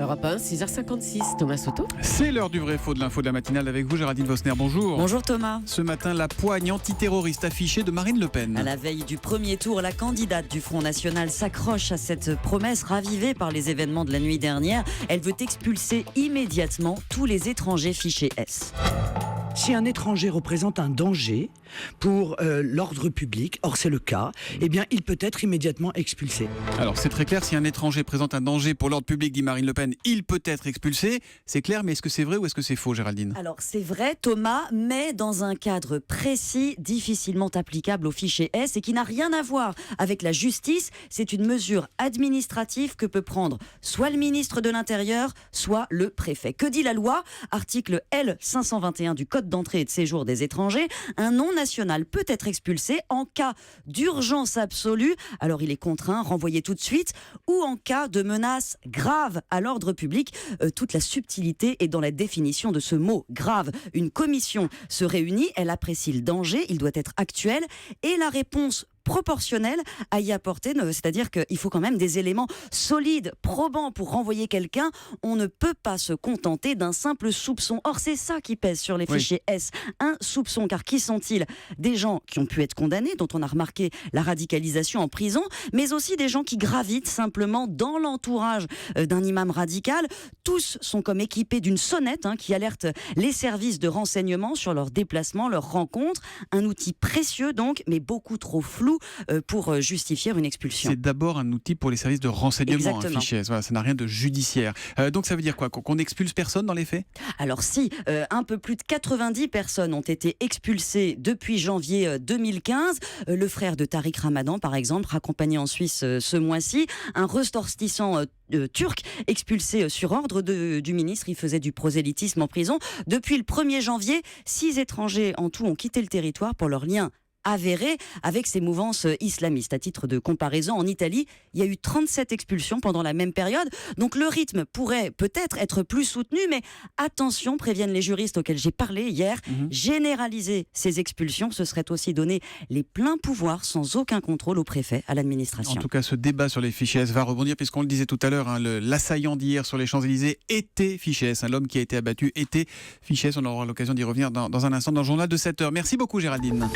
Europe 1, 6h56, Thomas Soto. C'est l'heure du vrai faux de l'info de la matinale avec vous, Géraldine Vosner. Bonjour. Bonjour Thomas. Ce matin, la poigne antiterroriste affichée de Marine Le Pen. À la veille du premier tour, la candidate du Front National s'accroche à cette promesse ravivée par les événements de la nuit dernière. Elle veut expulser immédiatement tous les étrangers fichés S. Si un étranger représente un danger pour l'ordre public, or c'est le cas, eh bien il peut être immédiatement expulsé. Alors c'est très clair, si un étranger présente un danger pour l'ordre public, dit Marine Le Pen, il peut être expulsé. C'est clair, mais est-ce que c'est vrai ou est-ce que c'est faux, Géraldine ? Alors c'est vrai Thomas, mais dans un cadre précis, difficilement applicable au fichier S et qui n'a rien à voir avec la justice. C'est une mesure administrative que peut prendre soit le ministre de l'Intérieur, soit le préfet. Que dit la loi ? Article L 521 du Code d'entrée et de séjour des étrangers, un non-national peut être expulsé en cas d'urgence absolue, alors il est contraint, renvoyé tout de suite, ou en cas de menace grave à l'ordre public. Toute la subtilité est dans la définition de ce mot grave. Une commission se réunit, elle apprécie le danger, il doit être actuel, et la réponse proportionnelle à y apporter, c'est-à-dire qu'il faut quand même des éléments solides, probants pour renvoyer quelqu'un. On ne peut pas se contenter d'un simple soupçon. Or, c'est ça qui pèse sur les fichiers S. Un soupçon, car qui sont-ils ? Des gens qui ont pu être condamnés, dont on a remarqué la radicalisation en prison, mais aussi des gens qui gravitent simplement dans l'entourage d'un imam radical. Tous sont comme équipés d'une sonnette qui alerte les services de renseignement sur leurs déplacements, leurs rencontres. Un outil précieux donc, mais beaucoup trop flou pour justifier une expulsion. C'est d'abord un outil pour les services de renseignement, un fichier S. Voilà, ça n'a rien de judiciaire. Donc ça veut dire quoi ? Qu'on n'expulse personne dans les faits ? Alors si, un peu plus de 90 personnes ont été expulsées depuis janvier 2015. Le frère de Tariq Ramadan, par exemple, raccompagné en Suisse ce mois-ci. Un ressortissant turc expulsé sur ordre du ministre. Il faisait du prosélytisme en prison. Depuis le 1er janvier, 6 étrangers en tout ont quitté le territoire pour leur lien avéré avec ces mouvances islamistes. À titre de comparaison, en Italie, il y a eu 37 expulsions pendant la même période. Donc le rythme pourrait peut-être être plus soutenu, mais attention, préviennent les juristes auxquels j'ai parlé hier, généraliser ces expulsions, ce serait aussi donner les pleins pouvoirs sans aucun contrôle au préfet, à l'administration. En tout cas, ce débat sur les fichiers S va rebondir, puisqu'on le disait tout à l'heure, l'assaillant d'hier sur les Champs-Élysées était fichier S. L'homme qui a été abattu était fichier S. On aura l'occasion d'y revenir dans un instant dans le journal de 7h. Merci beaucoup, Géraldine.